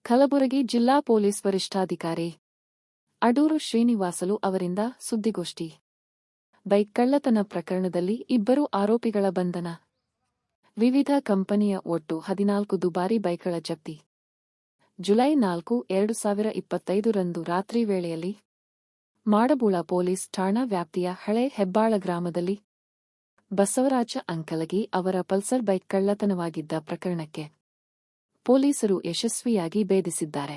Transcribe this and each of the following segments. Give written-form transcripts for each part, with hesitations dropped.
ಕಲಬುರಗಿ ಜಿಲ್ಲಾ ಪೊಲೀಸ್ ವರಿಷ್ಠಾಧಿಕಾರಿ ಅಡೂರು ಶ್ರೀನಿವಾಸಲು ಅವರಿಂದ ಸುದ್ದಿಗೋಷ್ಠಿ. ಬೈಕ್ ಕಳ್ಳತನ ಪ್ರಕರಣದಲ್ಲಿ ಇಬ್ಬರು ಆರೋಪಿಗಳ ಬಂಧನ. ವಿವಿಧ ಕಂಪನಿಯ ಒಟ್ಟು 14 ದುಬಾರಿ ಬೈಕ್ಗಳ ಜಪ್ತಿ. ಜುಲೈ 4, 2025 ರಂದು ರಾತ್ರಿ ವೇಳೆಯಲ್ಲಿ ಮಾಡಬೂಳ ಪೊಲೀಸ್ ಠಾಣಾ ವ್ಯಾಪ್ತಿಯ ಹಳೆ ಹೆಬ್ಬಾಳ ಗ್ರಾಮದಲ್ಲಿ ಬಸವರಾಜ ಅಂಕಲಗಿ ಅವರ ಪಲ್ಸರ್ ಬೈಕ್ ಕಳ್ಳತನವಾಗಿದ್ದ ಪ್ರಕರಣಕ್ಕೆ ಪೊಲೀಸರು ಯಶಸ್ವಿಯಾಗಿ ಭೇದಿಸಿದ್ದಾರೆ.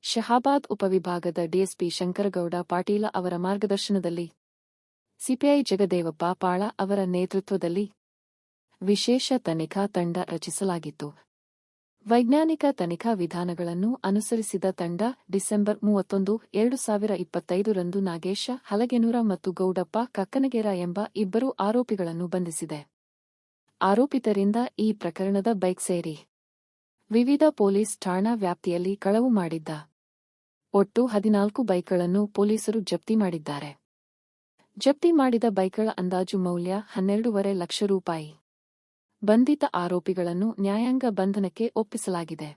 ಶಹಾಬಾದ್ ಉಪವಿಭಾಗದ ಡಿಎಸ್ಪಿ ಶಂಕರಗೌಡ ಪಾಟೀಲ ಅವರ ಮಾರ್ಗದರ್ಶನದಲ್ಲಿ ಸಿಪಿಐ ಜಗದೇವಪ್ಪ ಪಾಳ ಅವರ ನೇತೃತ್ವದಲ್ಲಿ ವಿಶೇಷ ತನಿಖಾ ತಂಡ ರಚಿಸಲಾಗಿತ್ತು. ವೈಜ್ಞಾನಿಕ ತನಿಖಾ ವಿಧಾನಗಳನ್ನು ಅನುಸರಿಸಿದ ತಂಡ ಡಿಸೆಂಬರ್ 31, 2025 ರಂದು ನಾಗೇಶ ಹಲಗೆನೂರ ಮತ್ತು ಗೌಡಪ್ಪ ಕಕ್ಕನಗೇರ ಎಂಬ ಇಬ್ಬರು ಆರೋಪಿಗಳನ್ನು ಬಂಧಿಸಿದೆ. ಆರೋಪಿತರಿಂದ ಈ ಪ್ರಕರಣದ ಬೈಕ್ ಸೇರಿ ವಿವಿಧ ಪೊಲೀಸ್ ಠಾಣಾ ವ್ಯಾಪ್ತಿಯಲ್ಲಿ ಕಳವು ಮಾಡಿದ್ದ ಒಟ್ಟು 14 ಬೈಕ್ಗಳನ್ನು ಪೊಲೀಸರು ಜಪ್ತಿ ಮಾಡಿದ್ದಾರೆ. ಜಪ್ತಿ ಮಾಡಿದ ಬೈಕ್ಗಳ ಅಂದಾಜು ಮೌಲ್ಯ 12.5 ಲಕ್ಷ ರೂಪಾಯಿ. ಬಂಧಿತ ಆರೋಪಿಗಳನ್ನು ನ್ಯಾಯಾಂಗ ಬಂಧನಕ್ಕೆ ಒಪ್ಪಿಸಲಾಗಿದೆ.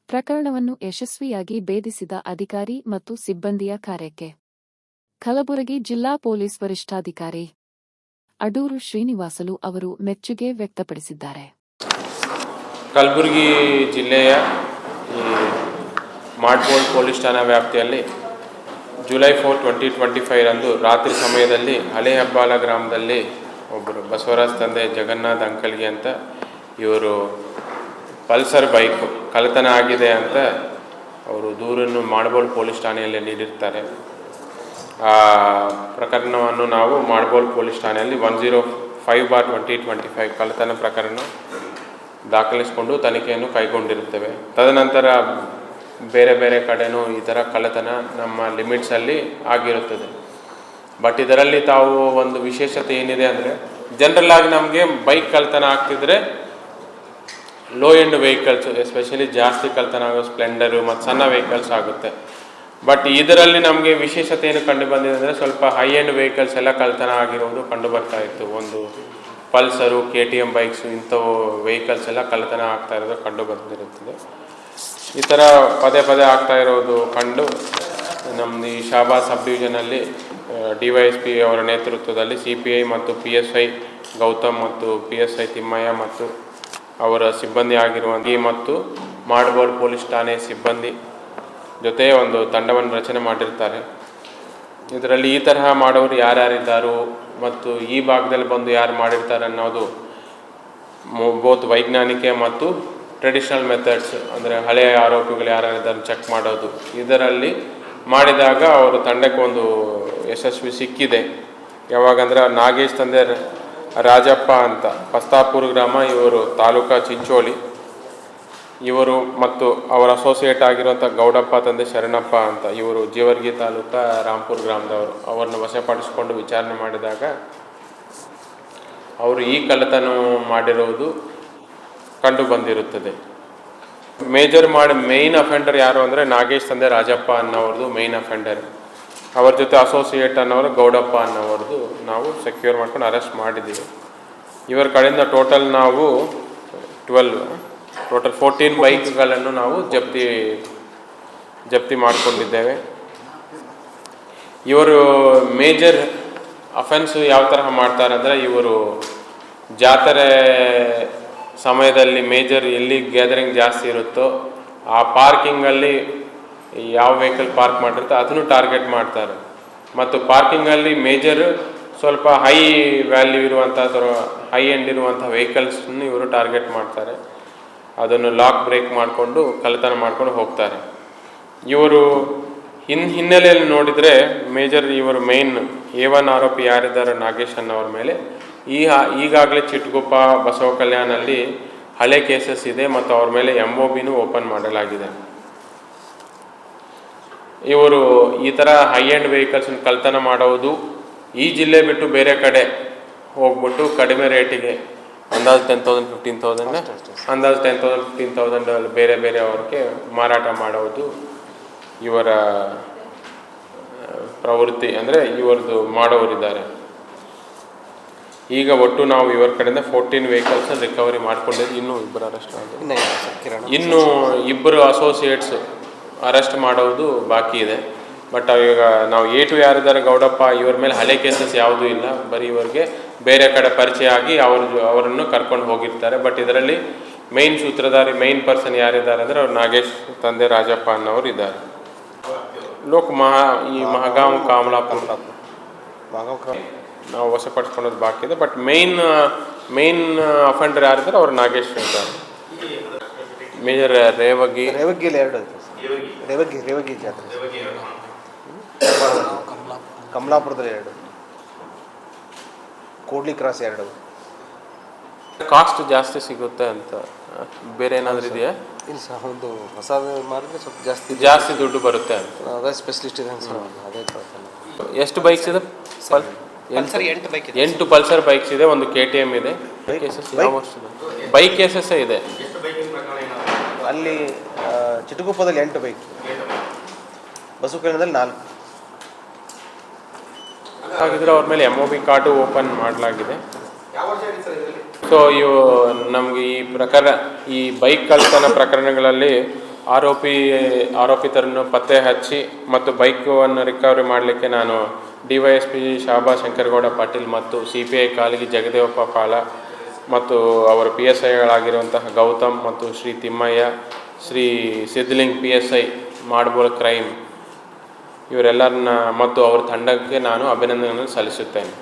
ಪ್ರಕರಣವನ್ನು ಯಶಸ್ವಿಯಾಗಿ ಭೇದಿಸಿದ ಅಧಿಕಾರಿ ಮತ್ತು ಸಿಬ್ಬಂದಿಯ ಕಾರ್ಯಕ್ಕೆ ಕಲಬುರಗಿ ಜಿಲ್ಲಾ ಪೊಲೀಸ್ ವರಿಷ್ಠಾಧಿಕಾರಿ ಅಡೂರು ಶ್ರೀನಿವಾಸಲು ಅವರು ಮೆಚ್ಚುಗೆ ವ್ಯಕ್ತಪಡಿಸಿದ್ದಾರೆ. ಕಲಬುರಗಿ ಜಿಲ್ಲೆಯ ಮಾಡಬೋಳ್ ಪೊಲೀಸ್ ಠಾಣಾ ವ್ಯಾಪ್ತಿಯಲ್ಲಿ ಜುಲೈ 4, 2025 ರಂದು ರಾತ್ರಿ ಸಮಯದಲ್ಲಿ ಹಳೆ ಹೆಬ್ಬಾಳ ಗ್ರಾಮದಲ್ಲಿ ಒಬ್ಬರು ಬಸವರಾಜ್ ತಂದೆ ಜಗನ್ನಾಥ್ ಅಂಕಲ್ಗಿ ಅಂತ ಇವರು ಪಲ್ಸರ್ ಬೈಕ್ ಕಳ್ಳತನ ಆಗಿದೆ ಅಂತ ಅವರು ದೂರನ್ನು ಮಾಡಬೋಳ್ ಪೊಲೀಸ್ ಠಾಣೆಯಲ್ಲಿ ನೀಡಿರ್ತಾರೆ. ಆ ಪ್ರಕರಣವನ್ನು ನಾವು ಮಾಡಬೋಳ್ ಪೊಲೀಸ್ ಠಾಣೆಯಲ್ಲಿ 105/2025 ಕಳ್ಳತನ ಪ್ರಕರಣ ದಾಖಲಿಸಿಕೊಂಡು ತನಿಖೆಯನ್ನು ಕೈಗೊಂಡಿರುತ್ತೇವೆ. ತದನಂತರ ಬೇರೆ ಬೇರೆ ಕಡೆನೂ ಈ ಥರ ಕಳ್ಳತನ ನಮ್ಮ ಲಿಮಿಟ್ಸಲ್ಲಿ ಆಗಿರುತ್ತದೆ. ಬಟ್ ಇದರಲ್ಲಿ ತಾವು ಒಂದು ವಿಶೇಷತೆ ಏನಿದೆ ಅಂದರೆ, ಜನರಲ್ ಆಗಿ ನಮಗೆ ಬೈಕ್ ಕಳ್ಳತನ ಆಗ್ತಿದ್ರೆ ಲೋ ಎಂಡ್ ವೆಹಿಕಲ್ಸ್, ಎಸ್ಪೆಷಲಿ ಜಾಸ್ತಿ ಕಳ್ಳತನ ಆಗೋ ಸ್ಪ್ಲೆಂಡರು ಮತ್ತು ಸಣ್ಣ ವೆಹಿಕಲ್ಸ್ ಆಗುತ್ತೆ. ಬಟ್ ಇದರಲ್ಲಿ ನಮಗೆ ವಿಶೇಷತೆ ಏನು ಕಂಡು ಬಂದಿದೆ ಅಂದರೆ, ಸ್ವಲ್ಪ ಹೈ ಎಂಡ್ ವೆಹಿಕಲ್ಸ್ ಎಲ್ಲ ಕಳ್ಳತನ ಆಗಿರೋದು ಕಂಡು ಬರ್ತಾ ಇತ್ತು. ಒಂದು ಪಲ್ಸರು, KTM ಬೈಕ್ಸು, ಇಂಥವು ವೆಹಿಕಲ್ಸ್ ಎಲ್ಲ ಕಳ್ಳತನ ಆಗ್ತಾ ಇರೋದು ಕಂಡು ಬಂದಿರುತ್ತದೆ. ಈ ಥರ ಪದೇ ಪದೇ ಆಗ್ತಾ ಇರೋದು ಕಂಡು ನಮ್ಮದು ಈ ಶಹಾಬಾದ್ ಸಬ್ ಡಿವಿಷನಲ್ಲಿ DYSP ಅವರ ನೇತೃತ್ವದಲ್ಲಿ CPI ಮತ್ತು PSI ಗೌತಮ್ ಮತ್ತು PSI ತಿಮ್ಮಯ್ಯ ಮತ್ತು ಅವರ ಸಿಬ್ಬಂದಿ ಆಗಿರುವಂಥ ಮತ್ತು ಮಾಡಬೋಳ್ ಪೊಲೀಸ್ ಠಾಣೆ ಸಿಬ್ಬಂದಿ ಜೊತೆ ಒಂದು ತಂಡವನ್ನು ರಚನೆ ಮಾಡಿರ್ತಾರೆ. ಇದರಲ್ಲಿ ಈ ತರಹ ಮಾಡೋರು ಯಾರ್ಯಾರಿದ್ದಾರೋ ಮತ್ತು ಈ ಭಾಗದಲ್ಲಿ ಬಂದು ಯಾರು ಮಾಡಿರ್ತಾರೆ ಅನ್ನೋದು ಬೋತ್ ವೈಜ್ಞಾನಿಕ ಮತ್ತು ಟ್ರೆಡಿಷನಲ್ ಮೆಥಡ್ಸ್, ಅಂದರೆ ಹಳೆಯ ಆರೋಪಿಗಳು ಯಾರ್ಯಾರಿದ್ದಾರೆ ಚೆಕ್ ಮಾಡೋದು, ಇದರಲ್ಲಿ ಮಾಡಿದಾಗ ಅವರು ತಂಡಕ್ಕೆ ಒಂದು ಯಶಸ್ವಿ ಸಿಕ್ಕಿದೆ. ಯಾವಾಗಂದ್ರೆ ನಾಗೇಶ್ ತಂದೆ ರಾಜಪ್ಪ ಅಂತ ಪಸ್ತಾಪುರ ಗ್ರಾಮ, ಇವರು ತಾಲೂಕಾ ಚಿಂಚೋಳಿ, ಇವರು ಮತ್ತು ಅವರ ಅಸೋಸಿಯೇಟ್ ಆಗಿರುವಂಥ ಗೌಡಪ್ಪ ತಂದೆ ಶರಣಪ್ಪ ಅಂತ ಇವರು ಜೇವರ್ಗಿ ತಾಲೂಕಾ ರಾಂಪುರ ಗ್ರಾಮದವರು. ಅವರನ್ನು ವಶಪಡಿಸಿಕೊಂಡು ವಿಚಾರಣೆ ಮಾಡಿದಾಗ ಅವರು ಈ ಕಳ್ಳತನ ಮಾಡಿರುವುದು ಕಂಡು ಬಂದಿರುತ್ತದೆ. ಮೇಯ್ನ್ ಅಫೆಂಡರ್ ಯಾರು ಅಂದರೆ ನಾಗೇಶ್ ತಂದೆ ರಾಜಪ್ಪ ಅನ್ನೋರದು ಮೇಯ್ನ್ ಅಫೆಂಡರ್. ಅವ್ರ ಜೊತೆ ಅಸೋಸಿಯೇಟ್ ಅನ್ನೋರು ಗೌಡಪ್ಪ ಅನ್ನೋರದು ನಾವು ಸೆಕ್ಯೂರ್ ಮಾಡ್ಕೊಂಡು ಅರೆಸ್ಟ್ ಮಾಡಿದ್ದೀವಿ. ಇವರ ಕಡೆಯಿಂದ ಟೋಟಲ್ ನಾವು 14 ಬೈಕ್ಗಳನ್ನು ನಾವು ಜಪ್ತಿ ಮಾಡಿಕೊಂಡಿದ್ದೇವೆ. ಇವರು ಮೇಜರ್ ಅಫೆನ್ಸು ಯಾವ ತರಹ ಮಾಡ್ತಾರೆ ಅಂದರೆ, ಇವರು ಜಾತ್ರೆ ಸಮಯದಲ್ಲಿ ಮೇಜರ್ ಎಲ್ಲಿ ಗ್ಯಾದರಿಂಗ್ ಜಾಸ್ತಿ ಇರುತ್ತೋ ಆ ಪಾರ್ಕಿಂಗಲ್ಲಿ ಯಾವ ವೆಹಿಕಲ್ ಪಾರ್ಕ್ ಮಾಡಿರುತ್ತೋ ಅದನ್ನು ಟಾರ್ಗೆಟ್ ಮಾಡ್ತಾರೆ. ಮತ್ತು ಪಾರ್ಕಿಂಗಲ್ಲಿ ಮೇಜರ್ ಸ್ವಲ್ಪ ಹೈ ವ್ಯಾಲ್ಯೂ ಇರುವಂಥ ಹೈ ಎಂಡ್ ಇರುವಂಥ ವೆಹಿಕಲ್ಸನ್ನು ಇವರು ಟಾರ್ಗೆಟ್ ಮಾಡ್ತಾರೆ. ಅದನ್ನು ಲಾಕ್ ಬ್ರೇಕ್ ಮಾಡಿಕೊಂಡು ಕಳ್ಳತನ ಮಾಡ್ಕೊಂಡು ಹೋಗ್ತಾರೆ. ಇವರು ಹಿನ್ನೆಲೆಯಲ್ಲಿ ನೋಡಿದರೆ ಮೇಜರ್ ಇವರು ಮೇನ್ A1 ಆರೋಪಿ ಯಾರಿದ್ದಾರೆ ನಾಗೇಶ್ ಅನ್ನೋರ ಮೇಲೆ ಈಗಾಗಲೇ ಚಿಟ್ಗುಪ್ಪ ಬಸವ ಕಲ್ಯಾಣಲ್ಲಿ ಹಳೆ ಕೇಸಸ್ ಇದೆ ಮತ್ತು ಅವ್ರ ಮೇಲೆ MOBನೂ ಓಪನ್ ಮಾಡಲಾಗಿದೆ. ಇವರು ಈ ಥರ ಹೈ ಎಂಡ್ ವೆಹಿಕಲ್ಸನ್ನು ಕಳ್ಳತನ ಮಾಡೋದು ಈ ಜಿಲ್ಲೆ ಬಿಟ್ಟು ಬೇರೆ ಕಡೆ ಹೋಗ್ಬಿಟ್ಟು ಕಡಿಮೆ ರೇಟಿಗೆ ಅಂದಾಜು 10,000 15,000 ಅಂದಾಜು 10,000 15,000 ಬೇರೆ ಬೇರೆ ಅವ್ರಿಗೆ ಮಾರಾಟ ಮಾಡೋದು ಇವರ ಪ್ರವೃತ್ತಿ, ಅಂದರೆ ಇವರದು ಮಾಡೋರಿದ್ದಾರೆ. ಈಗ ಒಟ್ಟು ನಾವು ಇವರ ಕಡೆಯಿಂದ 14 ವೆಹಿಕಲ್ಸ್ ರಿಕವರಿ ಮಾಡ್ಕೊಂಡಿದ್ದು. ಇನ್ನೂ ಇಬ್ಬರು ಅರೆಸ್ಟ್ ಆಗಿದೆ. ಇನ್ನು ಇಬ್ಬರು ಅಸೋಸಿಯೇಟ್ಸ್ ಅರೆಸ್ಟ್ ಮಾಡೋದು ಬಾಕಿ ಇದೆ. ಬಟ್ ಈಗ ನಾವು ಯಾರಿದ್ದಾರೆ ಗೌಡಪ್ಪ ಇವ್ರ ಮೇಲೆ ಹಳೆ ಕೇಸಸ್ ಯಾವುದೂ ಇಲ್ಲ. ಬರೀ ಇವರಿಗೆ ಬೇರೆ ಕಡೆ ಪರಿಚಯ ಆಗಿ ಅವರನ್ನು ಕರ್ಕೊಂಡು ಹೋಗಿರ್ತಾರೆ. ಬಟ್ ಇದರಲ್ಲಿ ಮೇನ್ ಸೂತ್ರಧಾರಿ ಮೇನ್ ಪರ್ಸನ್ ಯಾರಿದ್ದಾರೆ ಅಂದರೆ ಅವ್ರು ನಾಗೇಶ್ ತಂದೆ ರಾಜಪ್ಪ ಅನ್ನೋರು ಇದ್ದಾರೆ. ಈ ಮಹಗಾಂವ್ ಕಾಮಲಾಪುರ ನಾವು ವಶಪಡಿಸ್ಕೊಳ್ಳೋದು ಬಾಕಿ ಇದೆ. ಬಟ್ ಮೇನ್ ಅಫೆಂಡರ್ ಯಾರಿದ್ದಾರೆ ಅವ್ರು ನಾಗೇಶ್ ಇದ್ದಾರೆ. ಮೇಜರ್ ರೇವಗಿಯಲ್ಲಿ 2 ರೇವಗಿ ಜಾತ್ರೆ, ಕಮಲಾಪುರದಲ್ಲಿ 2, ಕೂಡ್ಲಿ ಕ್ರಾಸ್ 2. ಕಾಸ್ಟ್ ಜಾಸ್ತಿ ಸಿಗುತ್ತೆ ಅಂತ ಬೇರೆ ಏನಾದರೂ ಇದೆಯಾ? ಇಲ್ಲ ಸರ್, ಒಂದು ಹೊಸದು ಮಾರಿದ್ರೆ ಸ್ವಲ್ಪ ಜಾಸ್ತಿ ದುಡ್ಡು ಬರುತ್ತೆ ಅಂತ. ಅದೇ ಸ್ಪೆಷಲಿಸ್ಟ್ ಇದೆ ಸರ್, ಅದೇ ಎಷ್ಟು ಬೈಕ್ಸ್ ಇದೆ? 8 ಬೈಕ್ ಇದೆ. 8 ಪಲ್ಸರ್ ಬೈಕ್ಸ್ ಇದೆ, ಒಂದು KTM ಇದೆ. ಕೇಸಸ್ ಬೈಕ್ ಕೇಸಸ್ ಇದೆ ಅಲ್ಲಿ. ಚಿಟಗುಪ್ಪದಲ್ಲಿ 8 ಬೈಕ್, ಬಸವಕಲ್ಯಾಣದಲ್ಲಿ 4. ಹಾಗಿದ್ರೆ ಅವ್ರ ಮೇಲೆ MOB ಕಾರ್ಡು ಓಪನ್ ಮಾಡಲಾಗಿದೆ. ಸೊ ಇವು ನಮಗೆ ಈ ಬೈಕ್ ಕಳ್ಳತನ ಪ್ರಕರಣಗಳಲ್ಲಿ ಆರೋಪಿತರನ್ನು ಪತ್ತೆ ಹಚ್ಚಿ ಮತ್ತು ಬೈಕನ್ನು ರಿಕವರಿ ಮಾಡಲಿಕ್ಕೆ ನಾನು DYSP ಶಾಬಾ ಶಂಕರಗೌಡ ಪಾಟೀಲ್ ಮತ್ತು CPI ಕಾಲಗಿ ಜಗದೇವಪ್ಪ ಪಾಲ ಮತ್ತು ಅವರ PSIಗಳಾಗಿರುವಂತಹ ಗೌತಮ್ ಮತ್ತು ಶ್ರೀ ತಿಮ್ಮಯ್ಯ, ಶ್ರೀ ಸಿದ್ಲಿಂಗ್ PSI ಮಾಡ್ಬೋಳ್ ಕ್ರೈಮ್ ಇವರೆಲ್ಲರನ್ನ ಮತ್ತು ಅವರ ತಂಡಕ್ಕೆ ನಾನು ಅಭಿನಂದನೆಗಳನ್ನು ಸಲ್ಲಿಸುತ್ತೇನೆ.